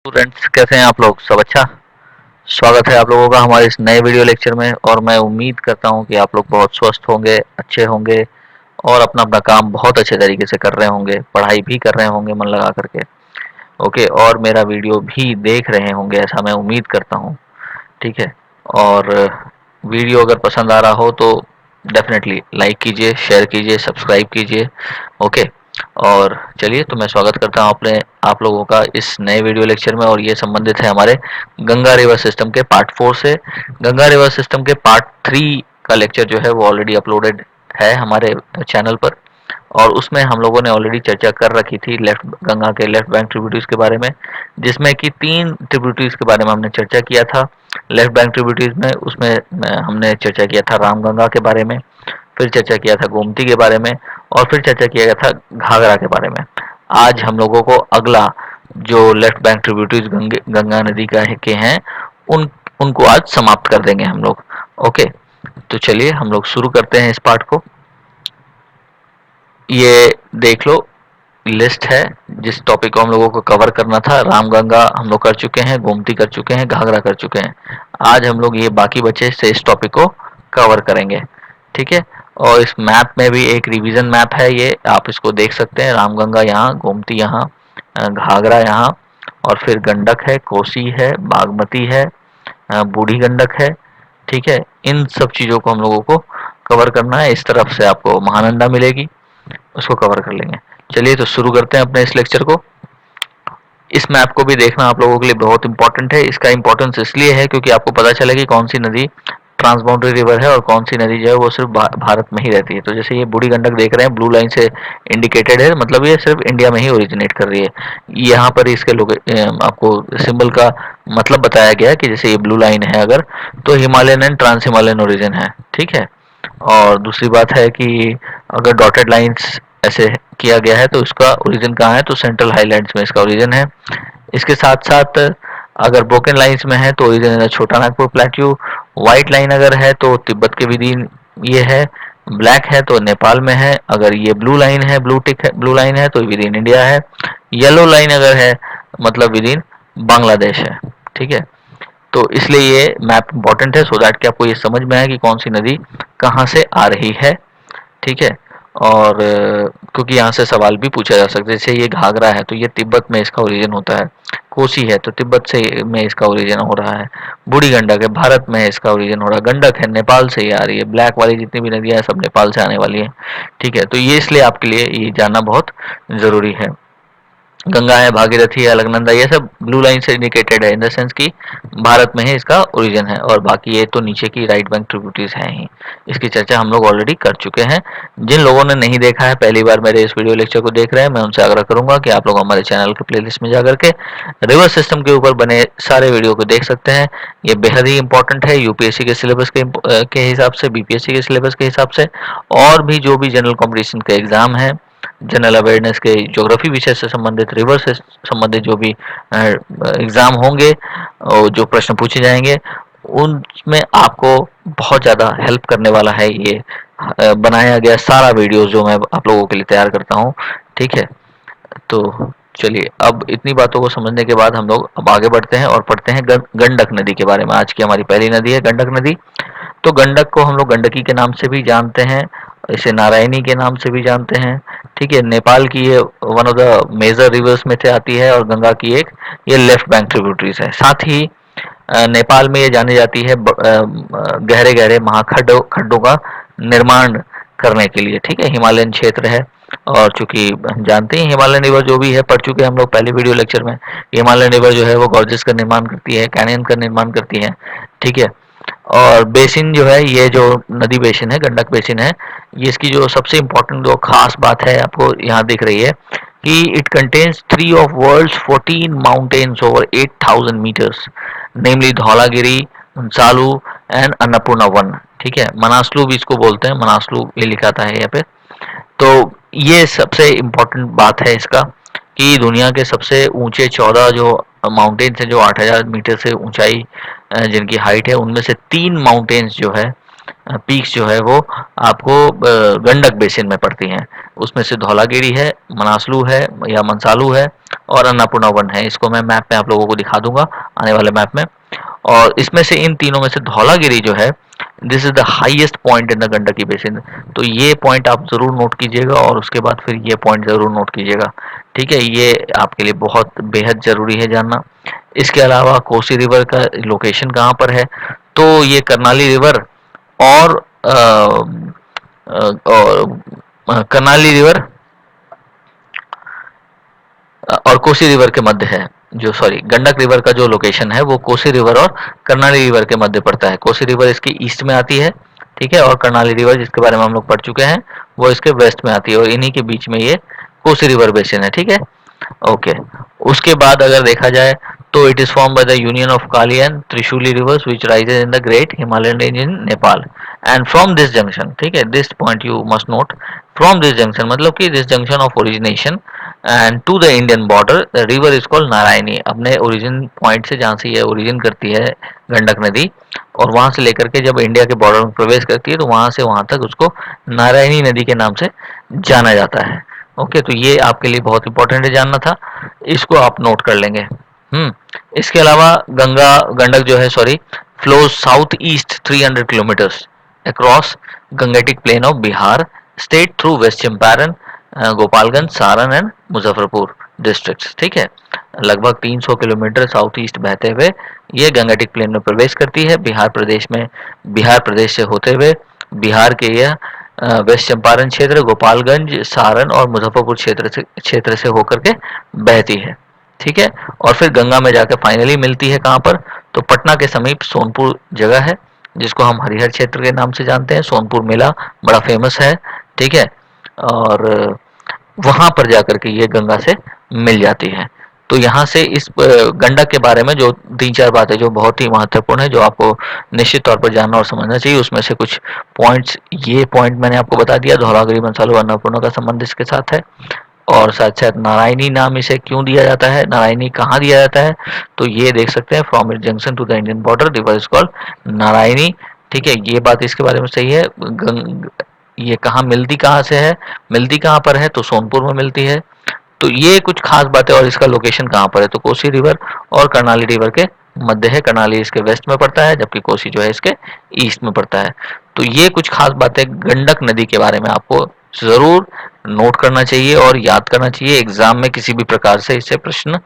Students, कैसे हैं आप लोग? सब अच्छा। स्वागत है आप लोगों का हमारे इस नए वीडियो लेक्चर में। और मैं उम्मीद करता हूं कि आप लोग बहुत स्वस्थ होंगे, अच्छे होंगे और अपना अपना काम बहुत अच्छे तरीके से कर रहे होंगे, पढ़ाई भी कर रहे होंगे मन लगा करके। ओके, और मेरा वीडियो भी देख रहे होंगे, ऐसा मैं उम्मीद करता हूं। ठीक है। और वीडियो अगर पसंद आ रहा हो तो डेफिनेटली लाइक कीजिए, शेयर कीजिए, सब्सक्राइब कीजिए। ओके। और चलिए, तो मैं स्वागत करता हूँ अपने आप लोगों का इस नए वीडियो लेक्चर में। और ये संबंधित है हमारे गंगा रिवर सिस्टम के पार्ट 4 से। गंगा रिवर सिस्टम के पार्ट 3 का लेक्चर जो है वो ऑलरेडी अपलोडेड है हमारे चैनल पर। और उसमें हम लोगों ने ऑलरेडी चर्चा कर रखी थी लेफ्ट गंगा के लेफ्ट बैंक ट्रिब्यूटरीज के बारे में, जिसमें कि 3 ट्रिब्यूटरीज के बारे में हमने चर्चा किया था लेफ्ट बैंक ट्रिब्यूटरीज में। उसमें हमने चर्चा किया था रामगंगा के बारे में, फिर चर्चा किया था गोमती के बारे में, और फिर चर्चा किया गया था घाघरा के बारे में। आज हम लोगों को अगला जो लेफ्ट बैंक ट्रिब्यूटरीज गंगा नदी का है के हैं, उन उनको आज समाप्त कर देंगे हम लोग। ओके, तो चलिए हम लोग शुरू करते हैं इस पार्ट को। ये देख लो, लिस्ट है जिस टॉपिक को हम लोगों को कवर करना था। रामगंगा हम लोग कर चुके हैं, गोमती कर चुके हैं, घाघरा कर चुके हैं। आज हम लोग ये बाकी बचे से इस टॉपिक को कवर करेंगे। ठीक है। और इस मैप में भी एक रिवीजन मैप है, ये आप इसको देख सकते हैं। रामगंगा यहाँ, गोमती यहाँ, घाघरा यहाँ, और फिर गंडक है, कोसी है, बागमती है, बूढ़ी गंडक है। ठीक है। इन सब चीज़ों को हम लोगों को कवर करना है। इस तरफ से आपको महानंदा मिलेगी, उसको कवर कर लेंगे। चलिए, तो शुरू करते हैं अपने इस लेक्चर को। इस मैप को भी देखना आप लोगों के लिए बहुत इंपॉर्टेंट है। इसका इंपॉर्टेंस इसलिए है क्योंकि आपको पता चले कि कौन सी नदी ट्रांसबाउंडरी रिवर है और कौन सी नदी जो है वो सिर्फ भारत में ही रहती है। तो जैसे ये बूढ़ी गंडक देख रहे हैं, ब्लू लाइन से इंडिकेटेड है, मतलब ये सिर्फ इंडिया में ही ओरिजिनेट कर रही है। यहाँ पर इसके लोग आपको सिंबल का मतलब बताया गया है कि जैसे ये ब्लू लाइन है अगर, तो Himalayan and trans Himalayan origin है। ठीक है। और दूसरी बात है कि अगर डॉटेड लाइंस ऐसे किया गया है तो इसका ओरिजिन कहाँ है, तो सेंट्रल हाईलैंड्स में इसका ओरिजिन है। इसके साथ साथ अगर ब्रोकन लाइंस में है तो ओरिजिन है छोटा नागपुर प्लेट्यू। व्हाइट लाइन अगर है तो तिब्बत के विदीन ये है। ब्लैक है तो नेपाल में है। अगर ये ब्लू लाइन है, ब्लू टिक है, ब्लू लाइन है तो विदीन इंडिया है। येलो लाइन अगर है मतलब विदीन बांग्लादेश है। ठीक है। तो इसलिए ये मैप इंपॉर्टेंट है, सो दैट कि आपको ये समझ में आए कि कौन सी नदी कहाँ से आ रही है। ठीक है। और क्योंकि यहाँ से सवाल भी पूछा जा सकता है, जैसे ये घाघरा है तो ये तिब्बत में इसका ओरिजिन होता है। कोसी है तो तिब्बत से में इसका ओरिजिन हो रहा है। बूढ़ी गंडक है, भारत में इसका ओरिजिन हो रहा है। गंडक है, नेपाल से ही आ रही है। ब्लैक वाली जितनी भी नदियाँ हैं सब नेपाल से आने वाली है। ठीक है। तो ये इसलिए आपके लिए ये जानना बहुत ज़रूरी है। गंगा है, भागीरथी है, अलकनंदा, ये सब ब्लू लाइन से इंडिकेटेड है, इन द सेंस कि भारत में ही इसका ओरिजिन है। और बाकी ये तो नीचे की राइट बैंक ट्रिब्यूटरीज हैं ही। इसकी चर्चा हम लोग ऑलरेडी कर चुके हैं। जिन लोगों ने नहीं देखा है, पहली बार मेरे इस वीडियो लेक्चर को देख रहे हैं, मैं उनसे आग्रह करूंगा कि आप लोग हमारे चैनल के प्लेलिस्ट में जाकर के रिवर सिस्टम के ऊपर बने सारे वीडियो को देख सकते हैं। ये बेहद ही इंपॉर्टेंट है यूपीएससी के सिलेबस के हिसाब से, बीपीएससी के सिलेबस के हिसाब से, और भी जो भी जनरल कॉम्पिटिशन के एग्जाम है, जनरल अवेयरनेस के ज्योग्राफी विषय से संबंधित, रिवर से संबंधित जो भी एग्जाम होंगे और जो प्रश्न पूछे जाएंगे, उनमें आपको बहुत ज़्यादा हेल्प करने वाला है ये बनाया गया सारा वीडियो जो मैं आप लोगों के लिए तैयार करता हूँ। ठीक है। तो चलिए, अब इतनी बातों को समझने के बाद हम लोग अब आगे बढ़ते हैं और पढ़ते हैं गंडक नदी के बारे में। आज की हमारी पहली नदी है गंडक नदी। तो गंडक को हम लोग गंडकी के नाम से भी जानते हैं, इसे नारायणी के नाम से भी जानते हैं। ठीक है। नेपाल की ये one of the major rivers में से आती है और गंगा की एक ये लेफ्ट बैंक ट्रिब्यूटरीज है। साथ ही नेपाल में ये जानी जाती है गहरे गहरे महाखड्डों खड्डों का निर्माण करने के लिए। ठीक है। हिमालयन क्षेत्र है, और चूंकि हम जानते हैं हिमालयन रिवर जो भी है, पढ़ चुके हैं हम लोग पहले वीडियो लेक्चर में। हिमालयन रिवर जो है वो गॉर्जेस का निर्माण करती है, कैनियन का निर्माण करती है। ठीक है। और बेसिन जो है, ये जो नदी बेसिन है, गंडक बेसिन है, ये इसकी जो सबसे इम्पोर्टेंट जो खास बात है आपको यहाँ दिख रही है कि it contains three of worlds 14 mountains over 8,000 metres, namely Dhaulagiri, सालू एंड अन्नपूर्णा वन। ठीक है। मनासलू भी इसको बोलते हैं, मनासलू ये लिखा था है यहाँ पे। तो ये सबसे इम्पोर्टेंट बात है इसका कि दुनिया के सबसे ऊंचे 14 जो माउंटेन्स हैं, जो 8,000 मीटर से ऊंचाई जिनकी हाइट है, उनमें से 3 माउंटेन्स जो है पीक्स जो है वो आपको गंडक बेसिन में पड़ती हैं। उसमें से धौलागिरी है, मनासलू है या मंसालू है और अन्नपूर्णा वन है। इसको मैं मैप में आप लोगों को दिखा दूंगा आने वाले मैप में। और इसमें से इन तीनों में से धौलागिरी जो है, this is the highest point in the Gandaki basin. तो ये पॉइंट आप जरूर नोट कीजिएगा और उसके बाद फिर ये पॉइंट जरूर नोट कीजिएगा। ठीक है, ये आपके लिए बहुत बेहद जरूरी है जानना। इसके अलावा कोसी रिवर का लोकेशन कहाँ पर है, तो ये करनाली रिवर और करनाली रिवर और कोसी रिवर के मध्य है। जो सॉरी गंडक रिवर का जो लोकेशन है वो कोसी रिवर और कर्नाली रिवर के मध्य पड़ता है। कोसी रिवर इसके ईस्ट में आती है, ठीक है, और कर्नाली रिवर जिसके बारे में हम लोग पढ़ चुके हैं वो इसके वेस्ट में आती है, और इन्हीं के बीच में ये कोसी रिवर बेसिन है। ठीक है, ओके। उसके बाद अगर देखा जाए तो it is form by the union of Kali and Trishuli rivers which rises in the great Himalayan range in Nepal and from this junction, ठीक है, this point you must note, from this junction मतलब कि this junction of origination and to the Indian border the river is called Narayani. अपने origin point से जहाँ से ये origin करती है गंडक नदी, और वहां से लेकर के जब इंडिया के बॉर्डर में प्रवेश करती है तो वहां से वहां तक उसको नारायणी नदी के नाम से जाना जाता है। ओके, तो ये आपके लिए बहुत इंपॉर्टेंट है, जानना था, इसको आप नोट कर लेंगे। इसके अलावा गंगा गंडक जो है sorry flows south east 300 kilometres across Gangetic plain of Bihar state through west Champaran, Gopalganj, Saran and Muzaffarpur districts. ठीक है, लगभग 300 किलोमीटर साउथ ईस्ट बहते हुए ये गंगेटिक प्लेन में प्रवेश करती है बिहार प्रदेश में। बिहार प्रदेश से होते हुए बिहार के यह वेस्ट चंपारण क्षेत्र, गोपालगंज, सारण और मुजफ्फरपुर क्षेत्र से होकर के बहती है। ठीक है, और फिर गंगा में जाकर फाइनली मिलती है कहाँ पर, तो पटना के समीप सोनपुर जगह है जिसको हम हरिहर क्षेत्र के नाम से जानते हैं। सोनपुर मेला बड़ा फेमस है। ठीक है, और वहां पर जाकर के ये गंगा से मिल जाती है। तो यहाँ से इस गंडक के बारे में जो तीन चार बातें जो बहुत ही महत्वपूर्ण है, जो आपको निश्चित तौर पर जानना और समझना चाहिए, उसमें से कुछ पॉइंट्स, ये पॉइंट मैंने आपको बता दिया। धौलागिरी मंसालू अन्नपूर्णा का संबंध इसके साथ है, और साथ साथ नारायणी नाम इसे क्यों दिया जाता है, नारायणी कहाँ दिया जाता है, तो ये देख सकते हैं, from it junction to the Indian border river is called Narayani. ठीक है, ये बात इसके बारे में सही है। ये कहाँ मिलती, कहाँ से है, मिलती कहाँ पर है, तो सोनपुर में मिलती है। तो ये कुछ खास बातें, और इसका लोकेशन कहाँ पर है, तो कोसी रिवर और कर्नाली रिवर के मध्य है। कर्नाली इसके वेस्ट में पड़ता है जबकि कोसी जो है इसके ईस्ट में पड़ता है। तो ये कुछ खास बातें गंडक नदी के बारे में आपको जरूर नोट करना चाहिए और याद करना चाहिए। एग्जाम में किसी भी प्रकार से इससे प्रश्न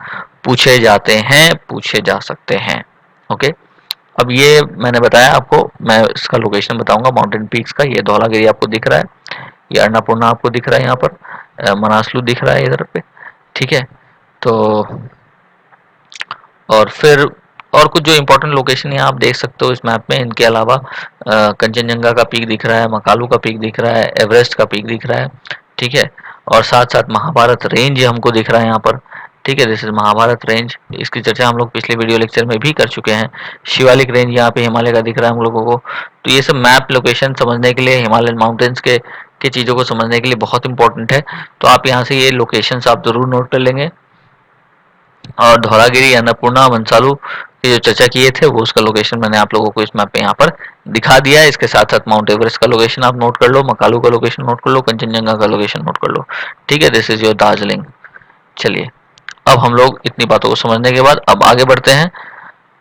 पूछे जाते हैं, पूछे जा सकते हैं। ओके, अब ये मैंने बताया आपको, मैं इसका लोकेशन बताऊंगा माउंटेन पीक्स का। ये धौलागिरी आपको दिख रहा है, ये अन्नपूर्णा आपको दिख रहा है, यहाँ पर मनासलू दिख रहा है इधर पे। ठीक है, तो और फिर और कुछ जो इम्पोर्टेंट लोकेशन है आप देख सकते हो इस मैप में। इनके अलावा कंचनजंगा का पीक दिख रहा है, मकालू का पीक दिख रहा है, एवरेस्ट का पीक दिख रहा है। ठीक है, और साथ साथ महाभारत रेंज हमको दिख रहा है यहाँ पर। ठीक है, दिस इज महाभारत रेंज, इसकी चर्चा हम लोग पिछले वीडियो लेक्चर में भी कर चुके हैं। शिवालिक रेंज यहाँ पे हिमालय का दिख रहा है हम लोगों को। तो ये सब मैप लोकेशन समझने के लिए, हिमालयन माउंटेन्स के चीज़ों को समझने के लिए बहुत इंपॉर्टेंट है। तो आप यहाँ से ये लोकेशंस आप जरूर नोट कर लेंगे। और धौलागिरी, अन्नपूर्णा, मंसालू की जो चर्चा किए थे वो उसका लोकेशन मैंने आप लोगों को इस मैप पे यहाँ पर दिखा दिया है। इसके साथ साथ माउंट एवरेस्ट का लोकेशन आप नोट कर लो, मकालू का लोकेशन नोट कर लो, कंचनजंगा का लोकेशन नोट कर लो। ठीक है, दिस इज योर दार्जिलिंग। चलिए, अब हम लोग इतनी बातों को समझने के बाद अब आगे बढ़ते हैं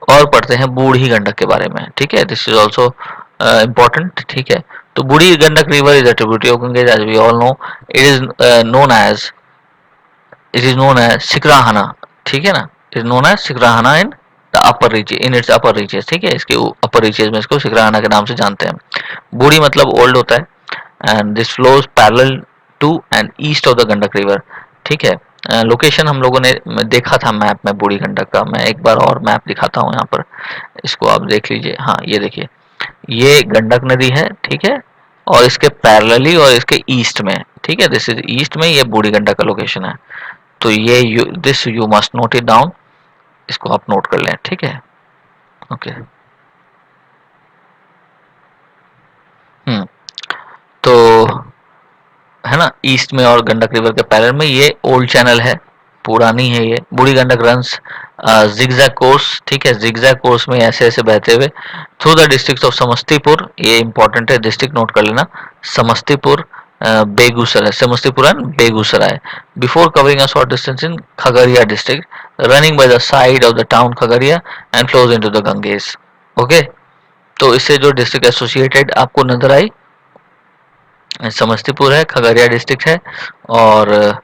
और पढ़ते हैं बूढ़ी गंडक के बारे में। ठीक है, दिस इज ऑल्सो इम्पोर्टेंट। ठीक है, तो Burhi Gandak river is a tributary of Ganga, as we all know. It is known as Sikrahana. ठीक है ना, it is known as Sikrahana in the upper reach, in its upper reaches. ठीक है, इसके अपर रीचेस में इसको सिकराहाना के नाम से जानते हैं। बूढ़ी मतलब ओल्ड होता है, and this flows parallel to and east of the Gandak river. ठीक है, लोकेशन हम लोगों ने देखा था मैप में बूढ़ी गंडक का। मैं एक बार और मैप दिखाता हूँ यहाँ पर, इसको आप देख लीजिए। हाँ, ये देखिए, ये गंडक नदी है। ठीक है, और इसके पैरेलली और इसके ईस्ट में, ठीक है, दिस इज ईस्ट में, ये बूढ़ी गंडक का लोकेशन है। तो ये this you must note it down, इसको आप नोट कर लें। ठीक है, ओके। हम्म, तो है ना, ईस्ट में और गंडक रिवर के पैरेलल में ये ओल्ड चैनल है। पुरानी है ये। बूढ़ी गंडक रन्स जिगजैग कोर्स, ठीक है, जिगजैग कोर्स में ऐसे ऐसे बहते हुए through the district of Samastipur, ये इंपॉर्टेंट है, डिस्ट्रिक्ट नोट कर लेना, Samastipur, Begusarai, Samastipur and Begusarai, before covering a short distance in Khagaria district running by the side of the town Khagaria and flows into the Ganges. Okay, तो इससे जो डिस्ट्रिक्ट एसोसिएटेड आपको नजर आई, समस्तीपुर है, खगड़िया डिस्ट्रिक्ट है, और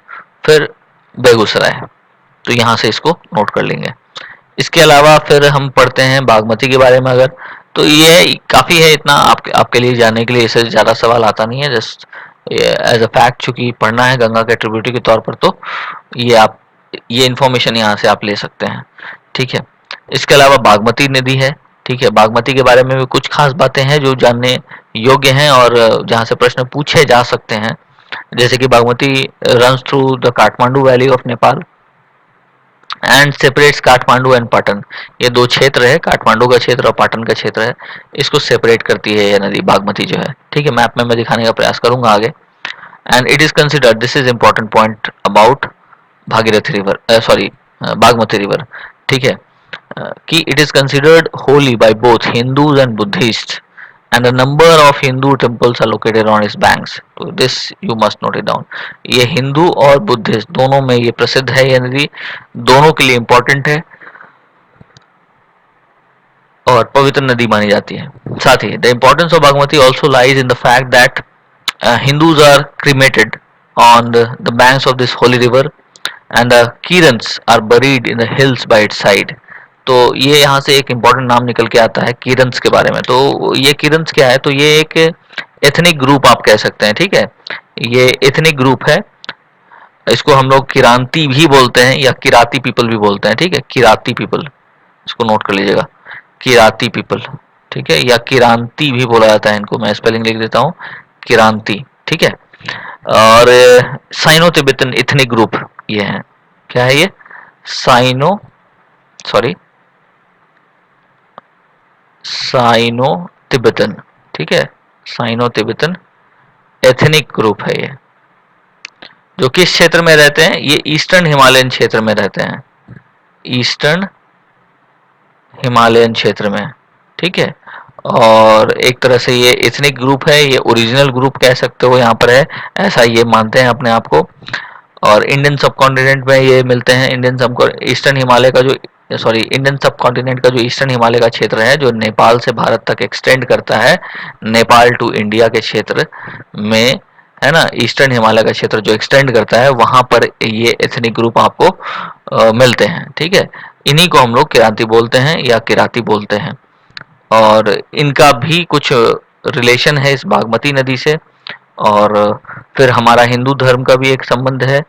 फिर बेगूसराय। तो यहाँ से इसको नोट कर लेंगे। इसके अलावा फिर हम पढ़ते हैं बागमती के बारे में अगर, तो ये काफ़ी है, इतना आपके लिए जानने के लिए इससे ज़्यादा सवाल आता नहीं है, जस्ट एज अ फैक्ट चूंकि पढ़ना है गंगा के ट्रिब्यूटरी के तौर पर, तो ये आप ये इन्फॉर्मेशन यहाँ से आप ले सकते हैं, ठीक है। इसके अलावा बागमती नदी है, ठीक है, बागमती के बारे में भी कुछ खास बातें हैं जो जानने योग्य हैं और जहाँ से प्रश्न पूछे जा सकते हैं, जैसे कि Bagmati runs through the Kathmandu valley of Nepal and separates Kathmandu and Patan. ये दो क्षेत्र है, काठमांडू का क्षेत्र और पाटन का क्षेत्र है, इसको सेपरेट करती है ये नदी बागमती जो है, ठीक है। मैप में मैं दिखाने का प्रयास करूंगा आगे। And it is considered, this is important point about Bhagirathi river, sorry Bagmati river, ठीक है, कि it is considered Holi by both Hindus and Buddhist and a number of Hindu temples are located on its banks. तो this you must note it down. ये हिंदू और Buddhist दोनों में ये प्रसिद्ध है, ये नदी दोनों के लिए इम्पोर्टेंट है और पवित्र नदी मानी जाती है। साथ ही the importance of Bagmati also lies in the fact that Hindus are cremated on the banks of this holy river and the Kirans are buried in the hills by its side. तो ये यहाँ से एक इम्पोर्टेंट नाम निकल के आता है किरन्स के बारे में। तो ये किरन्स क्या है, तो ये एक एथनिक ग्रुप आप कह सकते हैं, ठीक है, ये एथनिक ग्रुप है, इसको हम लोग किरांती भी बोलते हैं या किराती पीपल भी बोलते हैं, ठीक है, किराती पीपल, इसको नोट कर लीजिएगा, किराती पीपल, ठीक है, या किरांती भी बोला जाता है इनको, मैं स्पेलिंग लिख देता हूँ, किरांती, ठीक है। और साइनो तिब्बतन इथनिक ग्रुप ये है, क्या है ये, साइनो, सॉरी, साइनो तिब्बतन, ठीक है, साइनो तिब्बतन एथनिक ग्रुप है ये, जो किस क्षेत्र में रहते हैं, ये ईस्टर्न हिमालयन क्षेत्र में रहते हैं, ईस्टर्न हिमालयन क्षेत्र में, ठीक है। और एक तरह से ये एथनिक ग्रुप है, ये ओरिजिनल ग्रुप कह सकते हो यहाँ पर है, ऐसा ये मानते हैं अपने आप को। और इंडियन सब कॉन्टिनेंट में ये मिलते हैं, इंडियन सब ईस्टर्न हिमालय का जो, सॉरी, इंडियन सब कॉन्टिनेंट का जो ईस्टर्न हिमालय का क्षेत्र है जो नेपाल से भारत तक एक्सटेंड करता है, नेपाल टू इंडिया के क्षेत्र में, है ना, ईस्टर्न हिमालय का क्षेत्र जो एक्सटेंड करता है वहां पर ये एथनिक ग्रुप आपको मिलते हैं, ठीक है। इन्हीं को हम लोग किराती बोलते हैं या किराती बोलते हैं, और इनका भी कुछ रिलेशन है इस बागमती नदी से, और फिर हमारा हिंदू धर्म का भी एक संबंध है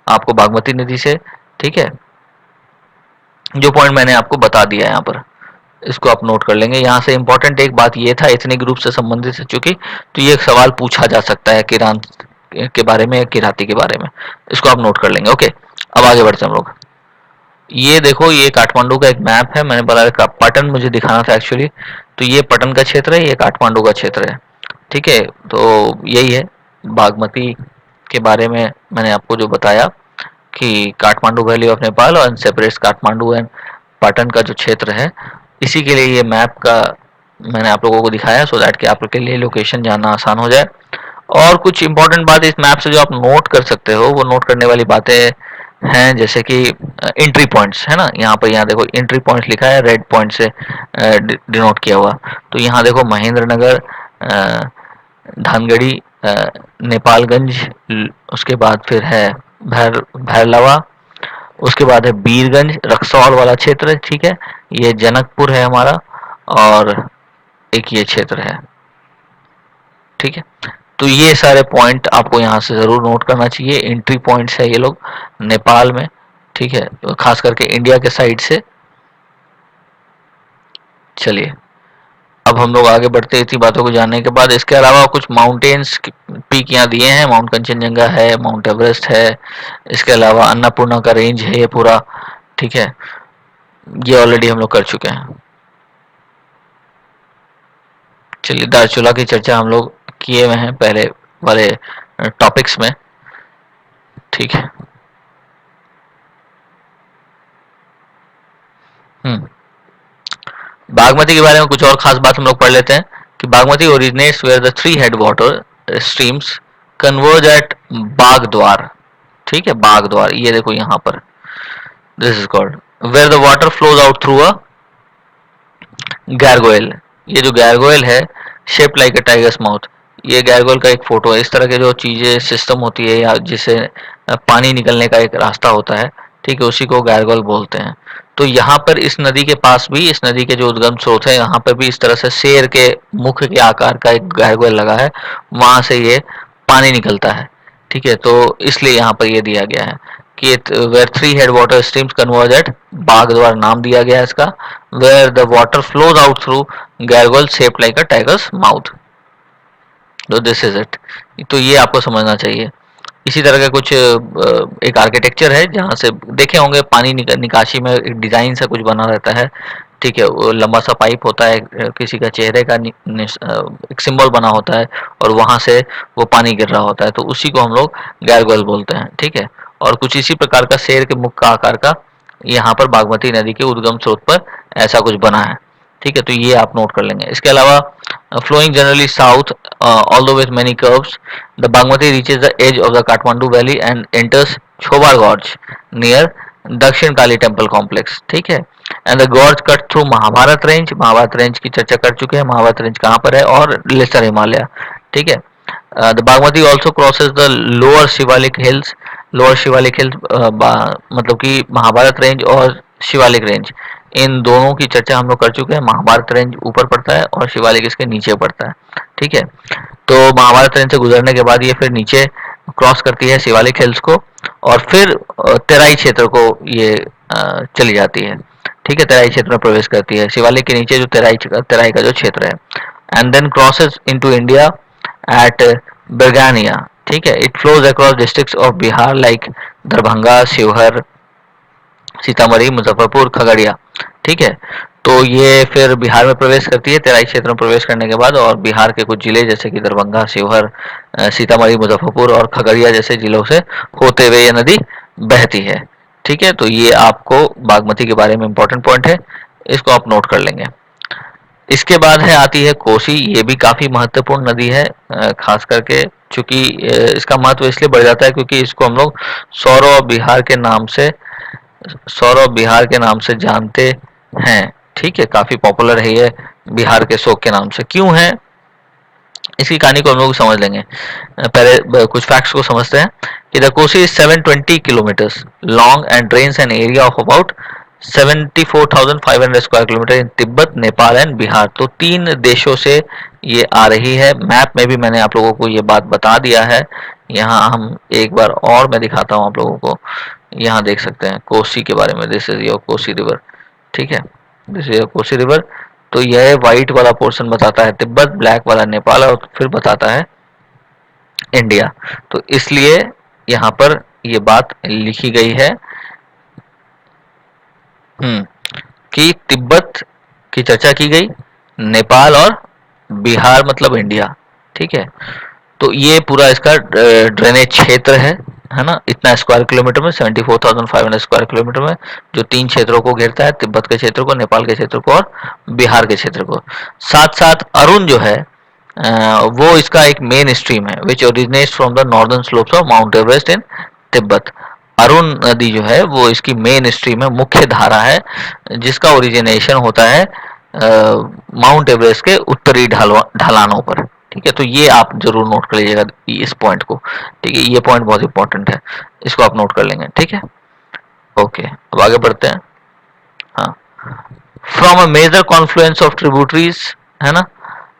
आपको बागमती नदी से, ठीक है। जो पॉइंट मैंने आपको बता दिया यहाँ पर, इसको आप नोट कर लेंगे। यहाँ से इम्पोर्टेंट एक बात ये था, एथनिक ग्रुप से संबंधित है चूंकि, तो ये एक सवाल पूछा जा सकता है किरांत के बारे में, किराती के बारे में, इसको आप नोट कर लेंगे। ओके, अब आगे बढ़ते हैं हम लोग। ये देखो, ये काठमांडू का एक मैप है, मैंने बोला पटन मुझे दिखाना था एक्चुअली, तो ये पटन का क्षेत्र है, ये काठमांडू का क्षेत्र है, ठीक है। तो यही है बागमती के बारे में मैंने आपको जो बताया कि काठमांडू वैली ऑफ नेपाल और सेपरेट्स काठमांडू एंड पाटन का जो क्षेत्र है, इसी के लिए ये मैप का मैंने आप लोगों को दिखाया, सो दैट कि आप लोग के लिए लोकेशन जानना आसान हो जाए। और कुछ इंपॉर्टेंट बात इस मैप से जो आप नोट कर सकते हो, वो नोट करने वाली बातें हैं, जैसे कि एंट्री पॉइंट्स है ना, यहाँ पर, यहाँ देखो एंट्री पॉइंट्स लिखा है रेड पॉइंट से डिनोट किया हुआ। तो यहाँ देखो महेंद्र नगर, धानगढ़ी, नेपालगंज, उसके बाद फिर है भैरलवा, उसके बाद है बीरगंज, रक्सौल वाला क्षेत्र, ठीक है, ये जनकपुर है हमारा, और एक ये क्षेत्र है, ठीक है। तो ये सारे पॉइंट आपको यहाँ से जरूर नोट करना चाहिए, एंट्री पॉइंट्स है ये लोग नेपाल में, ठीक है, खास करके इंडिया के साइड से। चलिए अब हम लोग आगे बढ़ते हैं इतनी बातों को जानने के बाद। इसके अलावा कुछ माउंटेन्स पीक यहाँ दिए हैं, माउंट कंचनजंगा है, माउंट एवरेस्ट है, इसके अलावा अन्नपूर्णा का रेंज है ये पूरा, ठीक है, ये ऑलरेडी हम लोग कर चुके हैं। चलिए दार्चुला की चर्चा हम लोग किए हुए हैं पहले वाले टॉपिक्स में, ठीक है। हम्म बागमती के बारे में कुछ और खास बात हम लोग पढ़ लेते हैं कि Bagmati originates where the three head water streams converge at Bagdwar. ठीक है, बागद्वार, ये देखो यहाँ पर, this is called where the water flows out through a gargoyle. ये जो गारगोयल है, shape like a tiger's mouth, ये गारगोयल का एक फोटो है। इस तरह के जो चीजें सिस्टम होती है या जिससे पानी निकलने का एक रास्ता होता है, ठीक है, उसी को गारगोयल बोलते हैं। तो यहाँ पर इस नदी के पास भी, इस नदी के जो उद्गम स्रोत है, यहाँ पर भी इस तरह से शेर के मुख के आकार का एक गारगोयल लगा है, वहां से ये पानी निकलता है। ठीक है, तो इसलिए यहाँ पर ये दिया गया है कि where three head water streams converge at, बाग द्वारा नाम दिया गया है इसका, where the water flows out through gargoyle shape like a tiger's mouth. तो दिस इज इट। तो ये आपको समझना चाहिए। इसी तरह का कुछ एक आर्किटेक्चर है जहाँ से देखे होंगे, पानी निकासी में एक डिजाइन सा कुछ बना रहता है। ठीक है, वो लंबा सा पाइप होता है, किसी का चेहरे का एक सिंबल बना होता है, और वहां से वो पानी गिर रहा होता है, तो उसी को हम लोग गैरगोल बोलते हैं। ठीक है, और कुछ इसी प्रकार का शेर के मुख का आकार का यहाँ पर बागमती नदी के उद्गम स्रोत पर ऐसा कुछ बना है। ठीक है, तो ये आप नोट कर लेंगे। इसके अलावा flowing generally south, although with many curves, the Bagmati reaches the edge of the Kathmandu Valley and enters Chobar Gorge near दक्षिण काली टेम्पल कॉम्प्लेक्स। ठीक है, and the gorge cut through Mahabharat range. Mahabharat range की चर्चा कर चुके हैं, महाभारत रेंज कहाँ पर है, और लेसर हिमालय। ठीक है, the Bagmati also crosses the lower Shivalik hills. Lower Shivalik hills मतलब कि महाभारत रेंज और शिवालिक रेंज, इन दोनों की चर्चा हम लोग कर चुके हैं। महाभारत रेंज ऊपर पड़ता है और शिवालिक इसके नीचे पड़ता है। ठीक है, तो महाभारत रेंज से गुजरने के बाद ये फिर नीचे क्रॉस करती है शिवालिक हिल्स को, और फिर तेराई क्षेत्र को ये चली जाती है। ठीक है, तेराई क्षेत्र में प्रवेश करती है, शिवालिक के नीचे जो तेराई तेराई का जो क्षेत्र है, and then crosses into India at Begania. ठीक है, it flows across districts of Bihar like Darbhanga, Sheohar, Sitamarhi, Muzaffarpur, Khagaria. ठीक है, तो ये फिर बिहार में प्रवेश करती है तेराई क्षेत्र में प्रवेश करने के बाद, और बिहार के कुछ जिले जैसे कि दरभंगा, शिवहर, सीतामढ़ी, मुजफ्फरपुर और खगड़िया जैसे जिलों से होते हुए ये नदी बहती है। ठीक है, तो ये आपको बागमती के बारे में इंपॉर्टेंट पॉइंट है, इसको आप नोट कर लेंगे। इसके बाद है आती है कोसी। ये भी काफी महत्वपूर्ण नदी है, खास करके चूंकि इसका महत्व इसलिए बढ़ जाता है क्योंकि इसको हम लोग सौरव बिहार के नाम से, सौरव बिहार के नाम से जानते हैं। ठीक है, काफी पॉपुलर है ये बिहार के शोक के नाम से। क्यों है, इसकी कहानी को हम लोग समझ लेंगे। पहले कुछ फैक्ट्स को समझते हैं कि the Kosi is 720 kilometres long and drains an area of about 74,500 square kilometre in Tibet, Nepal and Bihar. तो तीन देशों से ये आ रही है। मैप में भी मैंने आप लोगों को ये बात बता दिया है। यहाँ हम एक बार और मैं दिखाता हूँ आप लोगों को। यहाँ देख सकते हैं कोसी के बारे में, this is your Kosi river. ठीक है, this is your Kosi river. तो यह व्हाइट वाला पोर्शन बताता है तिब्बत, ब्लैक वाला नेपाल, और फिर बताता है इंडिया। तो इसलिए यहाँ पर ये बात लिखी गई है कि तिब्बत की चर्चा की गई, नेपाल और बिहार मतलब इंडिया। ठीक है, तो ये पूरा इसका ड्रेनेज क्षेत्र है ना, इतना स्क्वायर किलोमीटर में, 74,500 स्क्वायर किलोमीटर में, जो तीन क्षेत्रों को घेरता है, तिब्बत के क्षेत्र को, नेपाल के क्षेत्र को और बिहार के क्षेत्र को। साथ साथ अरुण जो है वो इसका एक मेन स्ट्रीम है, which originates from the northern slopes of Mount Everest in Tibet. Arun नदी जो है वो इसकी मेन स्ट्रीम है, मुख्य धारा है, जिसका ओरिजिनेशन होता है माउंट एवरेस्ट के उत्तरी ढलानों पर। ठीक है, तो ये आप जरूर नोट कर लीजिएगा इस पॉइंट को। ठीक है, ये पॉइंट बहुत इंपॉर्टेंट है, इसको आप नोट कर लेंगे। ठीक है, ओके, अब आगे बढ़ते हैं। हाँ, from a major confluence of tributaries, है ना,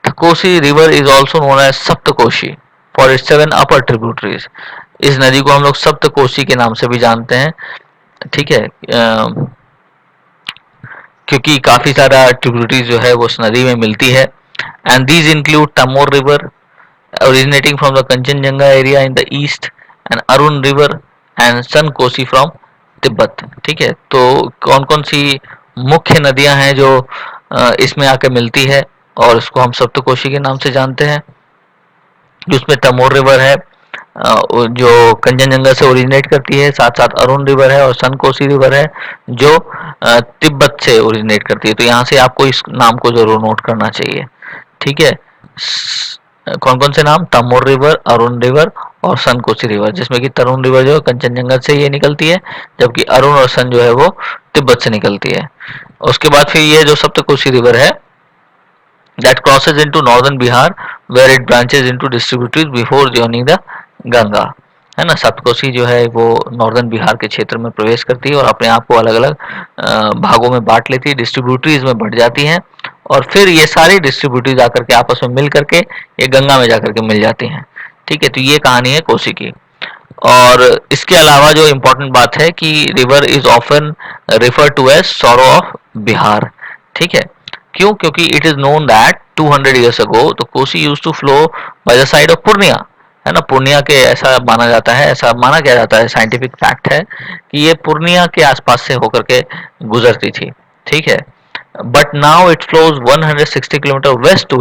the Kosi river is also known as Saptakoshi for its 7 upper tributaries. इस नदी को हम लोग सप्तकोशी के नाम से भी जानते हैं। ठीक है, क्योंकि काफी सारा ट्रिब्यूटरीज जो है वो उस नदी में मिलती है। And these include Tamor river originating from the Kanchenjunga area in the east, and Arun River and San Kosi from Tibet. ठीक है, तो कौन कौन सी मुख्य नदियां हैं जो इसमें आके मिलती है और इसको हम सप्तकोशी के नाम से जानते हैं, जिसमें तमोर रिवर है, जो कंचनजंगा से ओरिजिनेट करती है, साथ साथ अरुण रिवर है और सनकोसी रिवर है जो तिब्बत से ओरिजिनेट करती है। तो यहाँ से आपको इस नाम को जरूर नोट करना चाहिए। ठीक है, कौन कौन से नाम, तमोर रिवर, अरुण रिवर और सनकोसी रिवर, जिसमें कि तरुण रिवर जो है कंचनजंगा से ये निकलती है, जबकि अरुण और सन जो है वो तिब्बत से निकलती है। उसके बाद फिर ये जो सप्तकोशी रिवर है that crosses into northern Bihar where it branches into distributaries before joining the Ganga, है ना। सप्तकोशी जो है वो नॉर्दर्न बिहार के क्षेत्र में प्रवेश करती है और अपने आप को अलग अलग भागों में बांट लेती है, डिस्ट्रीब्यूटरीज में बढ़ जाती हैं और फिर ये सारी डिस्ट्रीब्यूटरीज आकर के आपस में मिल करके ये गंगा में जाकर के मिल जाती हैं। ठीक है, तो ये कहानी है कोसी की। और इसके अलावा जो इम्पोर्टेंट बात है कि river is often refer to as sorrow of Bihar. ठीक है, क्यों, क्योंकि it is known that 200 years ago तो Kosi use to flow by the side of Purnia, है ना। पूर्णिया के, ऐसा माना जाता है, ऐसा माना क्या जाता है, साइंटिफिक फैक्ट है कि ये पूर्णिया के आसपास से होकर के गुजरती थी। ठीक है, but now it flows 160 kilometre west to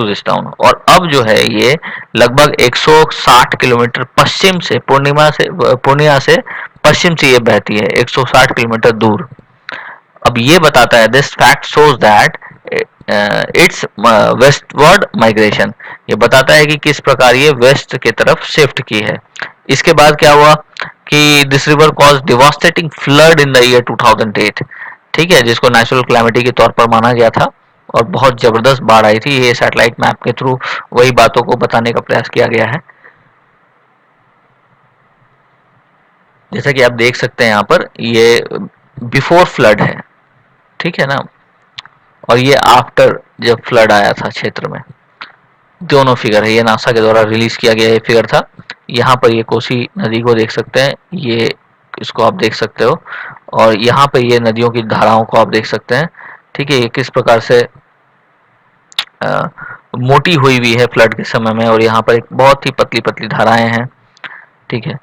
this town और अब जो है ये लगभग 160 किलोमीटर पश्चिम से पूर्णिया से पश्चिम से ये बहती है 160 किलोमीटर दूर। अब ये बताता है, this fact shows that it's westward migration, ये बताता है कि किस प्रकार ये वेस्ट की तरफ शिफ्ट की है। इसके बाद क्या हुआ कि this river cause devastating flood in the year 2008। ठीक है, जिसको नेचुरल क्लैमिटी के तौर पर माना गया था और बहुत जबरदस्त बाढ़ आई थी। ये सैटेलाइट मैप के थ्रू वही बातों को बताने का प्रयास किया गया है। जैसा कि आप देख सकते हैं यहाँ पर, ये बिफोर फ्लड है, ठीक है ना, और ये आफ्टर जब फ्लड आया था क्षेत्र में, दोनों फिगर है। ये नासा के द्वारा रिलीज किया गया ये फिगर था। यहाँ पर ये कोसी नदी को देख सकते हैं, ये इसको आप देख सकते हो, और यहाँ पर ये नदियों की धाराओं को आप देख सकते हैं। ठीक है, ये किस प्रकार से मोटी हुई हुई है फ्लड के समय में, और यहाँ पर एक बहुत ही पतली पतली धाराएं हैं। ठीक है,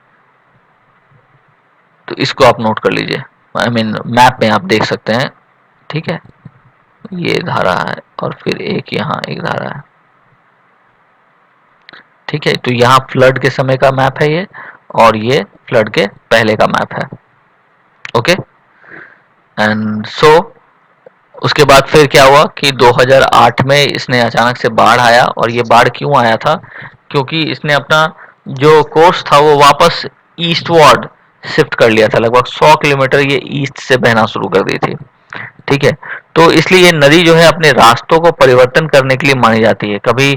तो इसको आप नोट कर लीजिए, आई मीन मैप में आप देख सकते हैं। ठीक है, ये धारा है और फिर एक यहाँ एक धारा है। ठीक है, तो यहाँ फ्लड के समय का मैप है ये, और ये फ्लड के पहले का मैप है। ओके, एंड सो उसके बाद फिर क्या हुआ कि 2008 में इसने अचानक से बाढ़ आया। और ये बाढ़ क्यों आया था, क्योंकि इसने अपना जो कोर्स था वो वापस ईस्टवर्ड शिफ्ट कर लिया था। लगभग 100 किलोमीटर ये ईस्ट से बहना शुरू कर दी थी। ठीक है, तो इसलिए ये नदी जो है अपने रास्तों को परिवर्तन करने के लिए मानी जाती है। कभी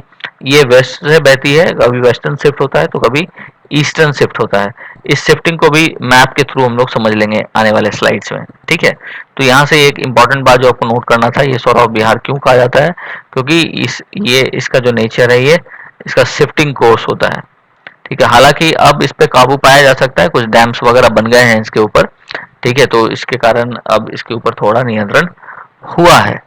ये वेस्ट से बहती है, कभी वेस्टर्न शिफ्ट होता है, तो कभी ईस्टर्न शिफ्ट होता है। इस शिफ्टिंग को भी मैप के थ्रू हम लोग समझ लेंगे आने वाले स्लाइड्स में। ठीक है, तो यहाँ से एक इम्पॉर्टेंट बात जो आपको नोट करना था, ये सौरव बिहार क्यों कहा जाता है, क्योंकि इसका जो नेचर है, ये इसका शिफ्टिंग कोर्स होता है। ठीक है, हालांकि अब इस पे काबू पाया जा सकता है, कुछ डैम्स वगैरह बन गए हैं इसके ऊपर। ठीक है, तो इसके कारण अब इसके ऊपर थोड़ा नियंत्रण हुआ है।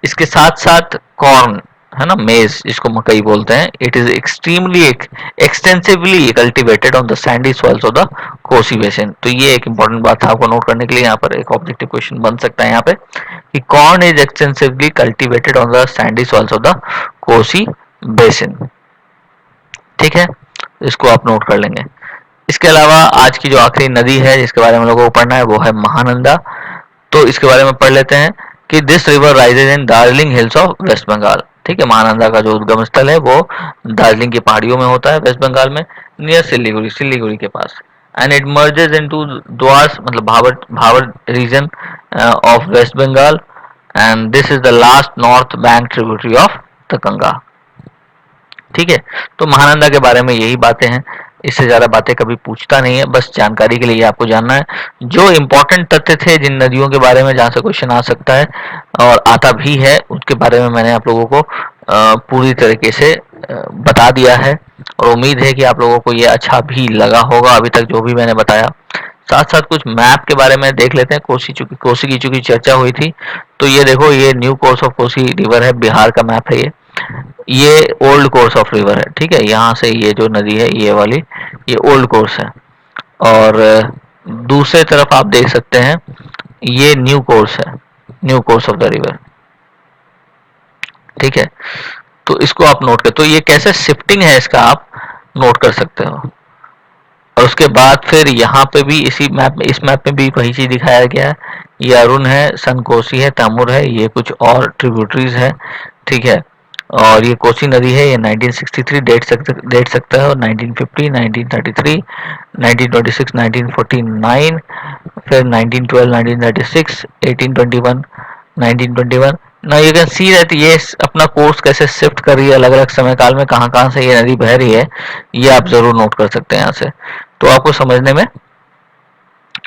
इसके साथ साथ कॉर्न, है ना, मेज जिसको मकई बोलते हैं, it is extremely extensively cultivated on the Sandy soils of the Kosi basin. तो ये एक इंपॉर्टेंट बात था आपको नोट करने के लिए। यहाँ पर एक ऑब्जेक्टिव क्वेश्चन बन सकता है यहाँ पे कि corn is extensively cultivated on the Sandy soils of the Kosi basin. ठीक है, इसको आप नोट कर लेंगे। इसके अलावा आज की जो आखिरी नदी है जिसके बारे में लोगों को पढ़ना है वो है महानंदा। तो इसके बारे में पढ़ लेते हैं कि this river rises in Darjeeling hills of west Bengal. ठीक है, महानंदा का जो उद्गम स्थल है वो दार्जिलिंग की पहाड़ियों में होता है, वेस्ट बंगाल में, नियर सिलीगुड़ी, सिलीगुड़ी के पास। And it merges into Dooars, मतलब Bhabar Bhabar region of west Bengal, and this is the last north bank tributary of the Ganga. ठीक है, तो महानंदा के बारे में यही बातें हैं, इससे ज़्यादा बातें कभी पूछता नहीं है, बस जानकारी के लिए आपको जानना है। जो इम्पोर्टेंट तथ्य थे जिन नदियों के बारे में जहाँ से क्वेश्चन आ सकता है और आता भी है, उसके बारे में मैंने आप लोगों को पूरी तरीके से बता दिया है, और उम्मीद है कि आप लोगों को ये अच्छा भी लगा होगा अभी तक जो भी मैंने बताया। साथ साथ कुछ मैप के बारे में देख लेते हैं। कोसी की चूंकि चर्चा हुई थी, तो ये देखो, ये new course of Kosi river है, बिहार का मैप है ये ओल्ड कोर्स ऑफ रिवर है। ठीक है, यहाँ से ये जो नदी है ये वाली, ये ओल्ड कोर्स है, और दूसरे तरफ आप देख सकते हैं ये न्यू कोर्स है, new course of the river. ठीक है, तो इसको आप नोट कर, तो ये कैसे शिफ्टिंग है इसका आप नोट कर सकते हो। और उसके बाद फिर यहाँ पे भी इसी मैप में, इस मैप में भी वही चीज दिखाया गया है। ये अरुण है, सनकोसी है, तैमूर है, ये कुछ और ट्रिब्यूटरीज है, ठीक है। और ये कोसी नदी है, ये 1963 डेट सकता है, और 1950, 1933, 1926, 1949, फिर 1912, 1936, 1821, 1921। ना यू कैन सी दैट ये अपना कोर्स कैसे शिफ्ट कर रही है अलग अलग समय काल में, कहाँ कहाँ से ये नदी बह रही है, ये आप जरूर नोट कर सकते हैं यहाँ से, तो आपको समझने में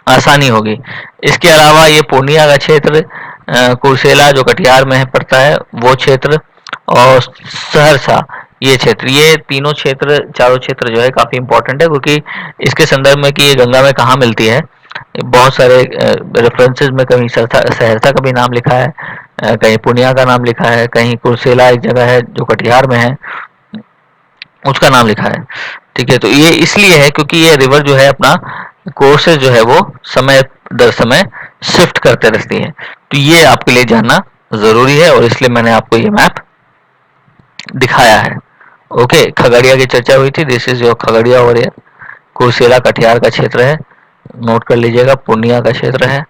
आसानी होगी। इसके अलावा ये पूर्णिया का क्षेत्र, कुर्सेला जो कटिहार में पड़ता है वो क्षेत्र, और सहरसा ये क्षेत्र, ये तीनों क्षेत्र, चारों क्षेत्र जो है काफी इंपॉर्टेंट है, क्योंकि इसके संदर्भ में कि ये गंगा में कहाँ मिलती है, बहुत सारे रेफरेंसेस में कहीं सहरसा का भी नाम लिखा है, कहीं पूर्णिया का नाम लिखा है, कहीं कुर्सेला एक जगह है जो कटिहार में है उसका नाम लिखा है, ठीक है। तो ये इसलिए है क्योंकि ये रिवर जो है अपना कोर्सेज जो है वो समय दर समय शिफ्ट करते रहती है, तो ये आपके लिए जानना जरूरी है, और इसलिए मैंने आपको ये मैप दिखाया है। ओके, खगड़िया की चर्चा हुई थी, this is your Khagaria over here. Kursela Katihar का क्षेत्र है, नोट कर लीजिएगा, पूर्णिया का क्षेत्र है,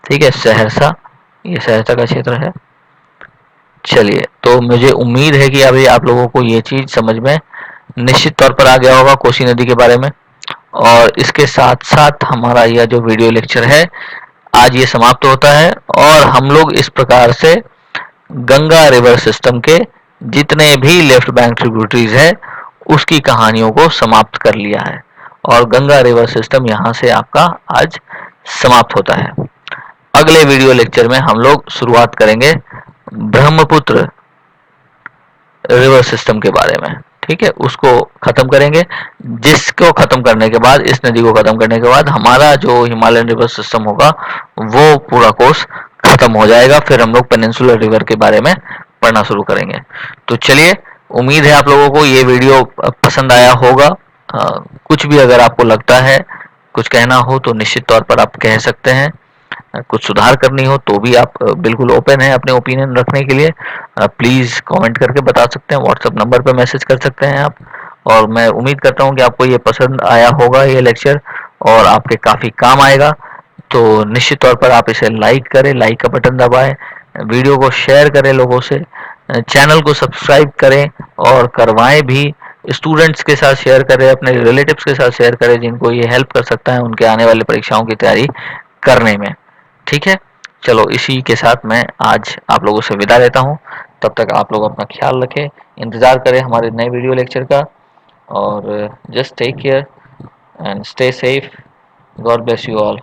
ठीक है। सहरसा, ये सहरसा का क्षेत्र है। चलिए, तो मुझे उम्मीद है कि अभी आप लोगों को ये चीज समझ में निश्चित तौर पर आ गया होगा कोसी नदी के बारे में। और इसके साथ साथ हमारा यह जो वीडियो लेक्चर है आज ये समाप्त होता है, और हम लोग इस प्रकार से गंगा रिवर सिस्टम के जितने भी लेफ्ट बैंक ट्रिब्यूटरीज है उसकी कहानियों को समाप्त कर लिया है, और गंगा रिवर सिस्टम यहाँ से आपका आज समाप्त होता है। अगले वीडियो लेक्चर में हम लोग शुरुआत करेंगे ब्रह्मपुत्र रिवर सिस्टम के बारे में, ठीक है, उसको खत्म करेंगे। जिसको खत्म करने के बाद, इस नदी को खत्म करने के बाद हमारा जो हिमालयन रिवर सिस्टम होगा वो पूरा कोर्स खत्म हो जाएगा, फिर हम लोग पेनिनसुलर रिवर के बारे में पढ़ना शुरू करेंगे। तो चलिए, उम्मीद है आप लोगों को ये वीडियो पसंद आया होगा। कुछ भी अगर आपको लगता है, कुछ कहना हो तो निश्चित तौर पर आप कह सकते हैं, कुछ सुधार करनी हो तो भी आप बिल्कुल ओपन है अपने ओपिनियन रखने के लिए। प्लीज़ कमेंट करके बता सकते हैं, व्हाट्सएप नंबर पे मैसेज कर सकते हैं आप। और मैं उम्मीद करता हूँ कि आपको ये पसंद आया होगा ये लेक्चर, और आपके काफ़ी काम आएगा। तो निश्चित तौर पर आप इसे लाइक करें, लाइक का बटन दबाएं, वीडियो को शेयर करें लोगों से, चैनल को सब्सक्राइब करें और करवाएं भी, स्टूडेंट्स के साथ शेयर करें, अपने रिलेटिव्स के साथ शेयर करें जिनको ये हेल्प कर सकता है उनके आने वाली परीक्षाओं की तैयारी करने में, ठीक है। चलो, इसी के साथ मैं आज आप लोगों से विदा लेता हूँ। तब तक आप लोग अपना ख्याल रखें, इंतज़ार करें हमारे नए वीडियो लेक्चर का, और just take care and stay safe. God bless you all.